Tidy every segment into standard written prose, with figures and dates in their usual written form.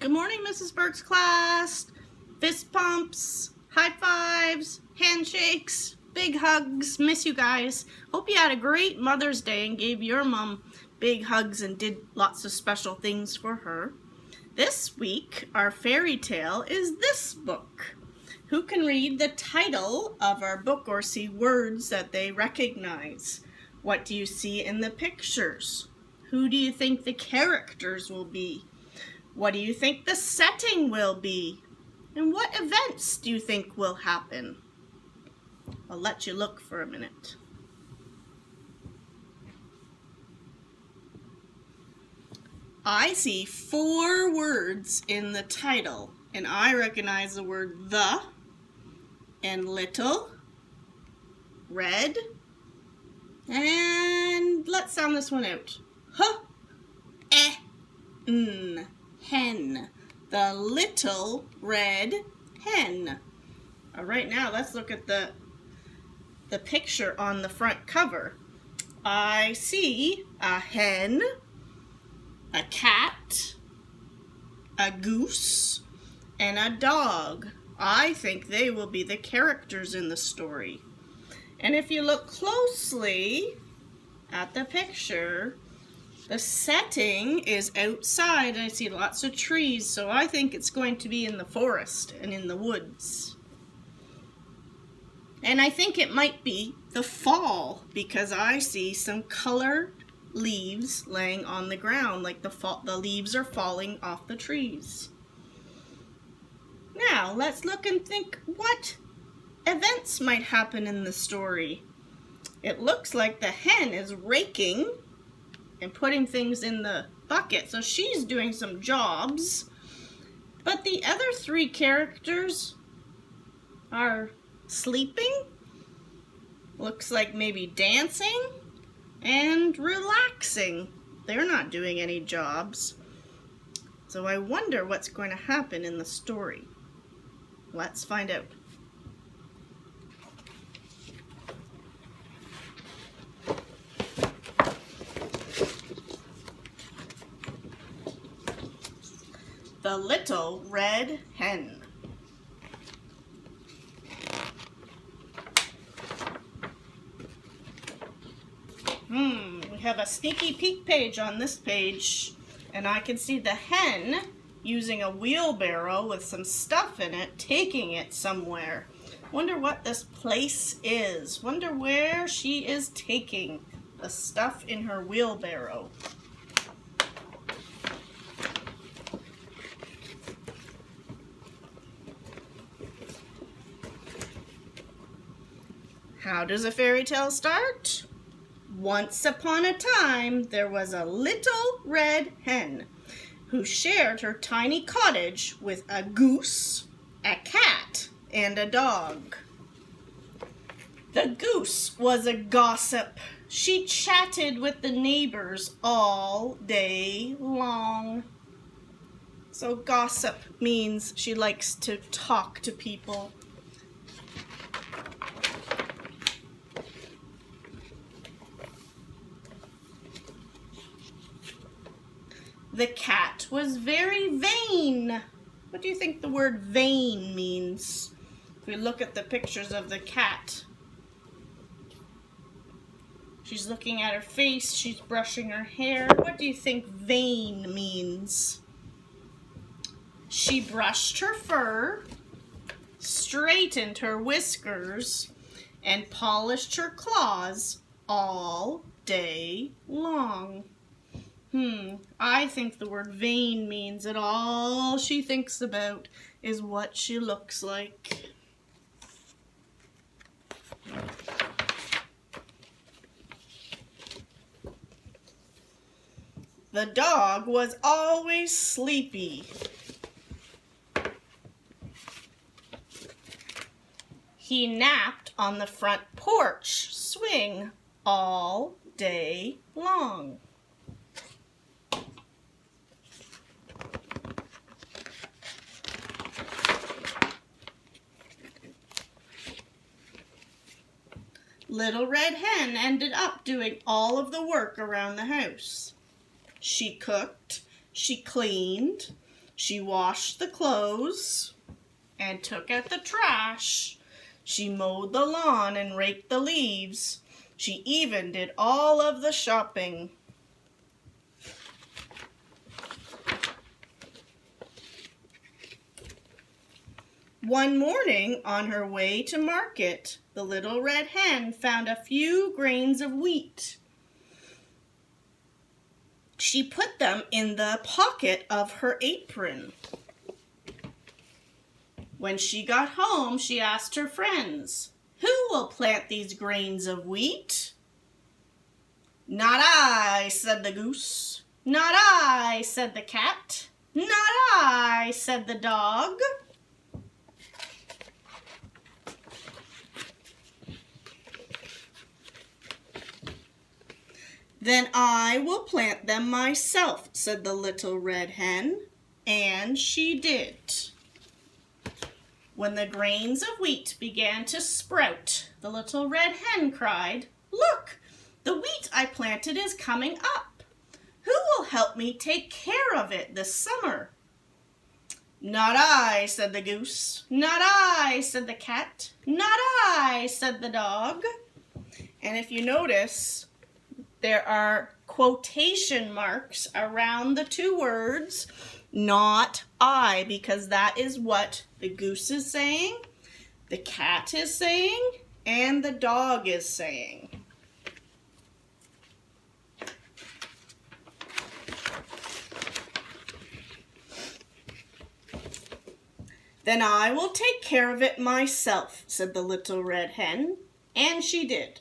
Good morning, Mrs. Burke's class. Fist pumps, high fives, handshakes, big hugs. Miss you guys. Hope you had a great Mother's Day and gave your mom big hugs and did lots of special things for her. This week, our fairy tale is this book. Who can read the title of our book or see words that they recognize? What do you see in the pictures? Who do you think the characters will be? What do you think the setting will be? And what events do you think will happen? I'll let you look for a minute. I see 4 words in the title, and I recognize the word the and little, red, and let's sound this one out. H-E-N. Hen. The little red hen. All right, now let's look at the picture on the front cover. I see a hen, a cat, a goose, and a dog. I think they will be the characters in the story. And if you look closely at the picture, the setting is outside. I see lots of trees, so I think it's going to be in the forest and in the woods. And I think it might be the fall because I see some colored leaves laying on the ground, like the leaves are falling off the trees. Now, let's look and think what events might happen in the story. It looks like the hen is raking and putting things in the bucket, so she's doing some jobs. But the other 3 characters are sleeping, looks like maybe dancing, and relaxing. They're not doing any jobs. So I wonder what's going to happen in the story. Let's find out. The Little Red Hen. We have a sneaky peek page on this page, and I can see the hen using a wheelbarrow with some stuff in it, taking it somewhere. Wonder what this place is. Wonder where she is taking the stuff in her wheelbarrow. How does a fairy tale start? Once upon a time, there was a little red hen who shared her tiny cottage with a goose, a cat, and a dog. The goose was a gossip. She chatted with the neighbors all day long. So gossip means she likes to talk to people. The cat was very vain. What do you think the word vain means? If we look at the pictures of the cat, she's looking at her face, she's brushing her hair. What do you think vain means? She brushed her fur, straightened her whiskers, and polished her claws all day long. I think the word vain means that all she thinks about is what she looks like. The dog was always sleepy. He napped on the front porch swing all day long. Little Red Hen ended up doing all of the work around the house. She cooked, she cleaned, She washed the clothes and took out the trash. She mowed the lawn and raked the leaves. She even did all of the shopping. One morning, on her way to market, the little red hen found a few grains of wheat. She put them in the pocket of her apron. When she got home, she asked her friends, "Who will plant these grains of wheat?" "Not I," said the goose. "Not I," said the cat. "Not I," said the dog. "Then I will plant them myself," said the little red hen, and she did. When the grains of wheat began to sprout, the little red hen cried, "Look, the wheat I planted is coming up. Who will help me take care of it this summer?" "Not I," said the goose. "Not I," said the cat. "Not I," said the dog. And if you notice, there are quotation marks around the two words, "not I," because that is what the goose is saying, the cat is saying, and the dog is saying. "Then I will take care of it myself," said the little red hen, and she did.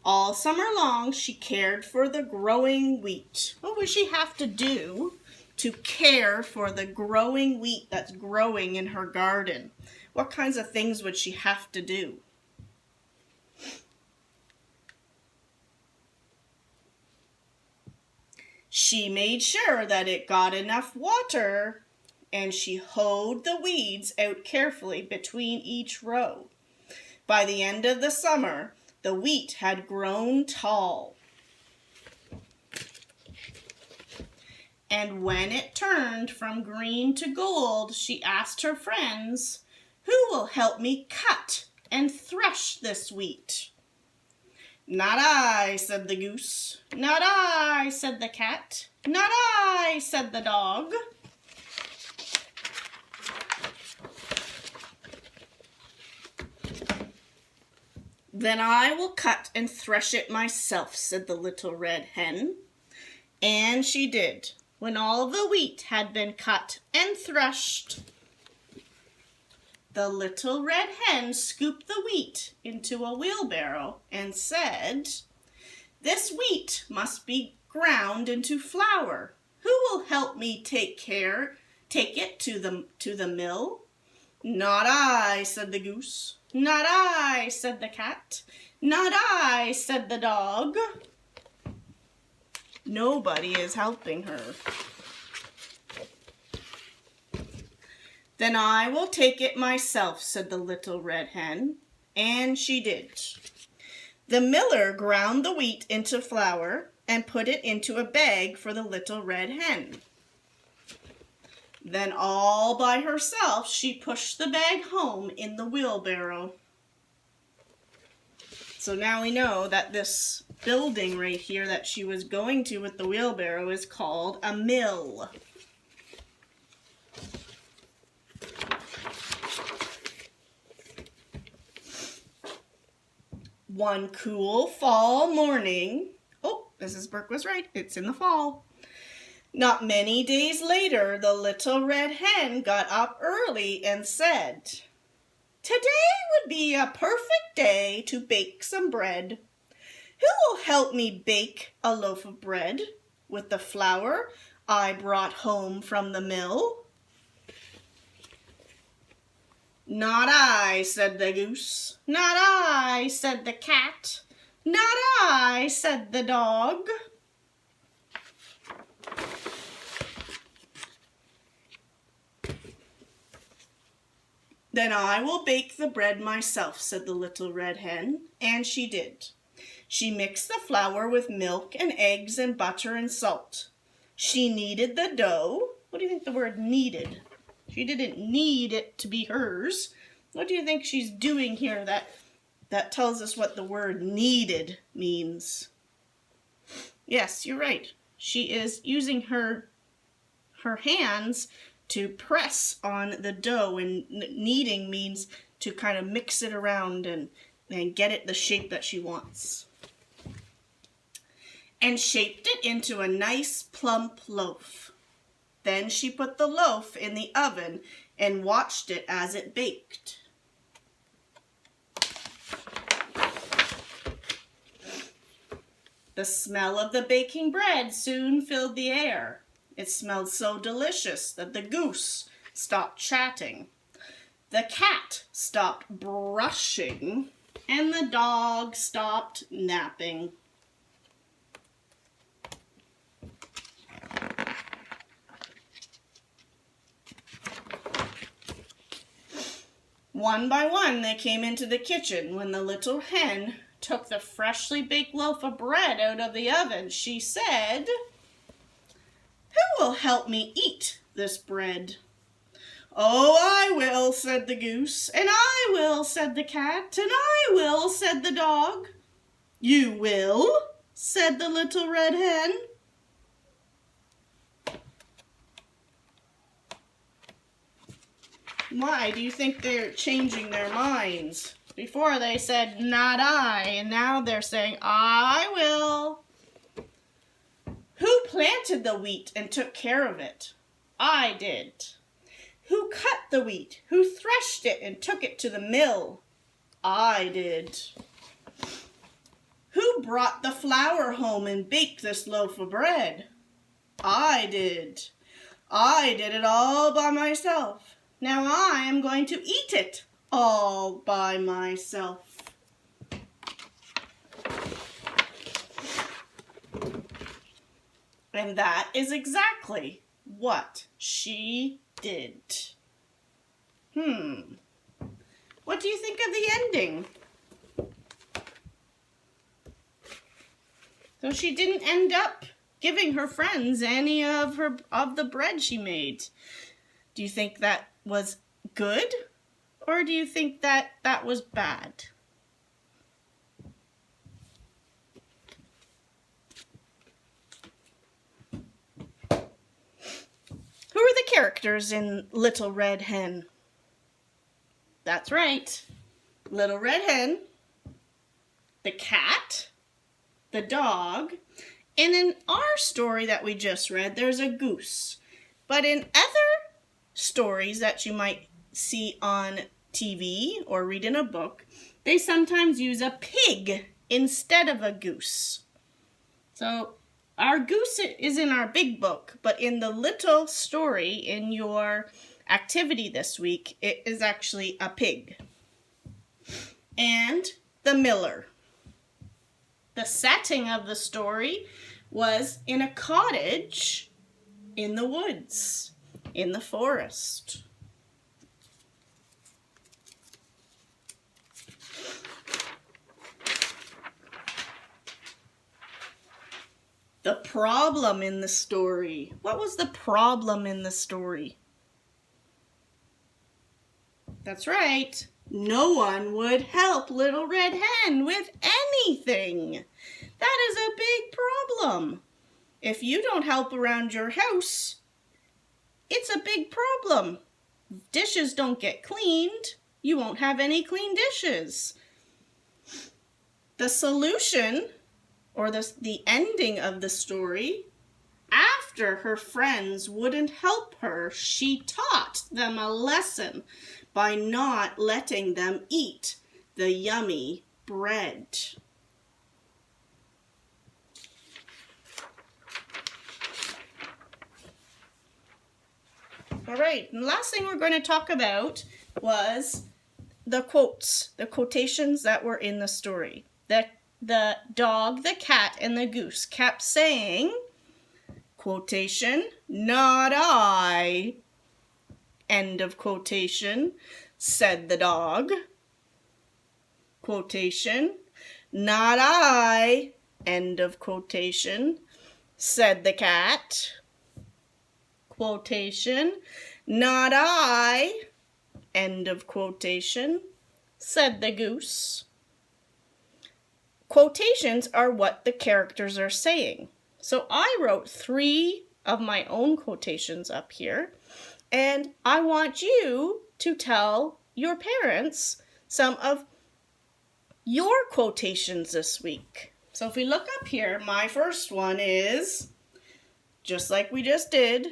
All summer long, she cared for the growing wheat. What would she have to do to care for the growing wheat that's growing in her garden? What kinds of things would she have to do? She made sure that it got enough water, and she hoed the weeds out carefully between each row. By the end of the summer, the wheat had grown tall. And when it turned from green to gold, she asked her friends, "Who will help me cut and thresh this wheat?" "Not I," said the goose. "Not I," said the cat. "Not I," said the dog. "Then I will cut and thresh it myself," said the little red hen. And she did. When all the wheat had been cut and threshed, the little red hen scooped the wheat into a wheelbarrow and said, "This wheat must be ground into flour. Who will help me take it to the mill?" "Not I," said the goose. "Not I," said the cat. "Not I," said the dog. Nobody is helping her. "Then I will take it myself," said the little red hen, and she did. The miller ground the wheat into flour and put it into a bag for the little red hen. Then all by herself, she pushed the bag home in the wheelbarrow. So now we know that this building right here that she was going to with the wheelbarrow is called a mill. One cool fall morning, Mrs. Burke was right, it's in the fall. Not many days later, the little red hen got up early and said, "Today would be a perfect day to bake some bread. Who will help me bake a loaf of bread with the flour I brought home from the mill?" "Not I," said the goose. "Not I," said the cat. "Not I," said the dog. "Then I will bake the bread myself," said the little red hen, and she did. She mixed the flour with milk and eggs and butter and salt. She kneaded the dough What do you think the word needed? She didn't need it to be hers. What do you think she's doing here that tells us what the word needed means? Yes, you're right. She is using her hands to press on the dough, and kneading means to kind of mix it around and get it the shape that she wants. And shaped it into a nice plump loaf. Then she put the loaf in the oven and watched it as it baked. The smell of the baking bread soon filled the air. It smelled so delicious that the goose stopped chatting. The cat stopped brushing, and the dog stopped napping. One by one they came into the kitchen. When the little hen took the freshly baked loaf of bread out of the oven, she said, "Who will help me eat this bread?" "Oh, I will," said the goose. "And I will," said the cat. "And I will," said the dog. "You will?" said the little red hen. Why do you think they're changing their minds? Before they said, "Not I," and now they're saying, "I will." Who planted the wheat and took care of it? I did. Who cut the wheat? Who threshed it and took it to the mill? I did. Who brought the flour home and baked this loaf of bread? I did. I did it all by myself. Now I am going to eat it all by myself. And that is exactly what she did. What do you think of the ending? So she didn't end up giving her friends any of the bread she made. Do you think that was good, or do you think that was bad? Who are the characters in Little Red Hen? That's right. Little Red Hen, the cat, the dog, and in our story that we just read, there's a goose. But in other stories that you might see on TV or read in a book, they sometimes use a pig instead of a goose. So our goose is in our big book, but in the little story in your activity this week, it is actually a pig. And the miller. The setting of the story was in a cottage in the woods, in the forest. The problem in the story. What was the problem in the story? That's right. No one would help Little Red Hen with anything. That is a big problem. If you don't help around your house, it's a big problem. Dishes don't get cleaned. You won't have any clean dishes. The solution, or the ending of the story, after her friends wouldn't help her, she taught them a lesson by not letting them eat the yummy bread. All right, and the last thing we're going to talk about was the quotes, the quotations that were in the story. The dog, the cat, and the goose kept saying, quotation, "Not I," end of quotation, said the dog. Quotation, "Not I," end of quotation, said the cat. quotation, not I, end of quotation, said the goose. Quotations are what the characters are saying. So I wrote 3 of my own quotations up here, and I want you to tell your parents some of your quotations this week. So if we look up here, my first one is, just like we just did,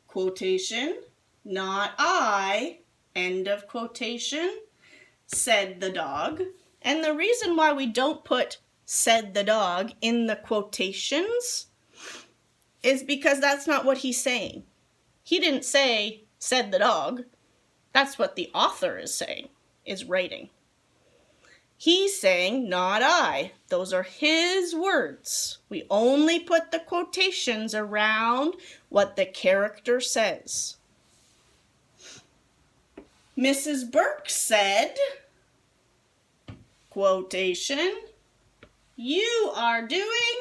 quotation, not I, end of quotation, said the dog. And the reason why we don't put said the dog in the quotations is because that's not what he's saying. He didn't say said the dog. That's what the author is saying, is writing. He's saying not I. Those are his words. We only put the quotations around what the character says. Mrs. Burke said, quotation, you are doing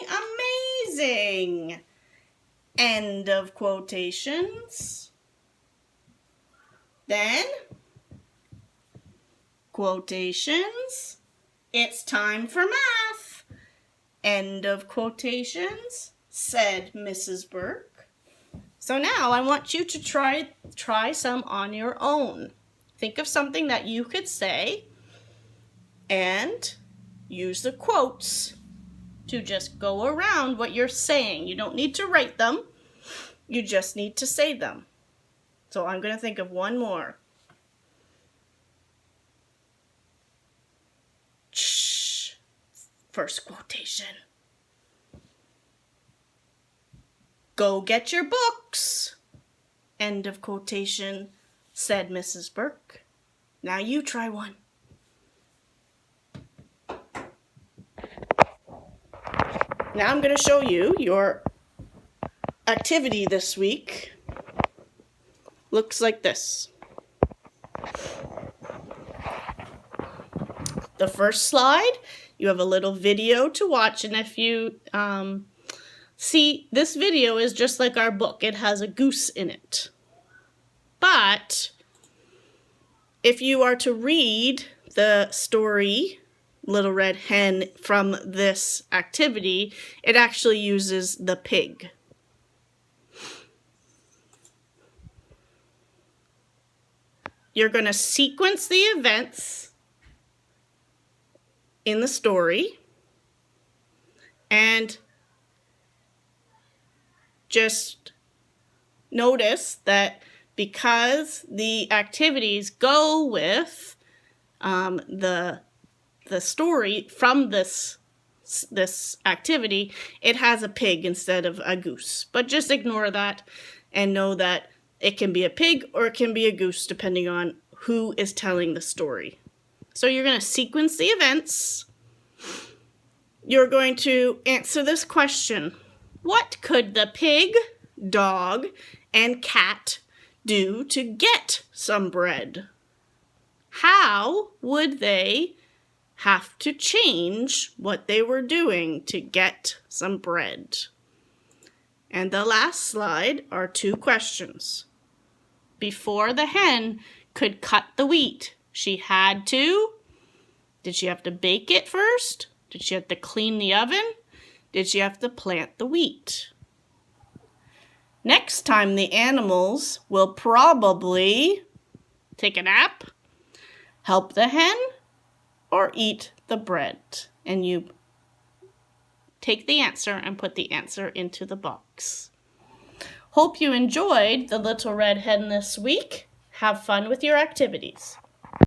amazing. End of quotations. Then, quotations, it's time for math. End of quotations, said Mrs. Burke. So now I want you to try some on your own. Think of something that you could say and use the quotes to just go around what you're saying. You don't need to write them. You just need to say them. So I'm going to think of one more. Shh. First quotation. Go get your books. End of quotation, said Mrs. Burke. Now you try one. Now I'm going to show you your activity this week. Looks like this. The first slide, you have a little video to watch, and if you see, this video is just like our book. It has a goose in it. But if you are to read the story Little Red Hen from this activity, it actually uses the pig. You're going to sequence the events in the story and just notice that because the activities go with the story from this activity, it has a pig instead of a goose. But just ignore that and know that it can be a pig or it can be a goose depending on who is telling the story. So you're going to sequence the events. You're going to answer this question. What could the pig, dog, and cat do to get some bread? How would they have to change what they were doing to get some bread? And the last slide are 2 questions. Before the hen could cut the wheat, she had to. Did she have to bake it first? Did she have to clean the oven? Did she have to plant the wheat? Next time the animals will probably take a nap, help the hen, or eat the bread. And you take the answer and put the answer into the box. Hope you enjoyed the Little Red Hen this week. Have fun with your activities.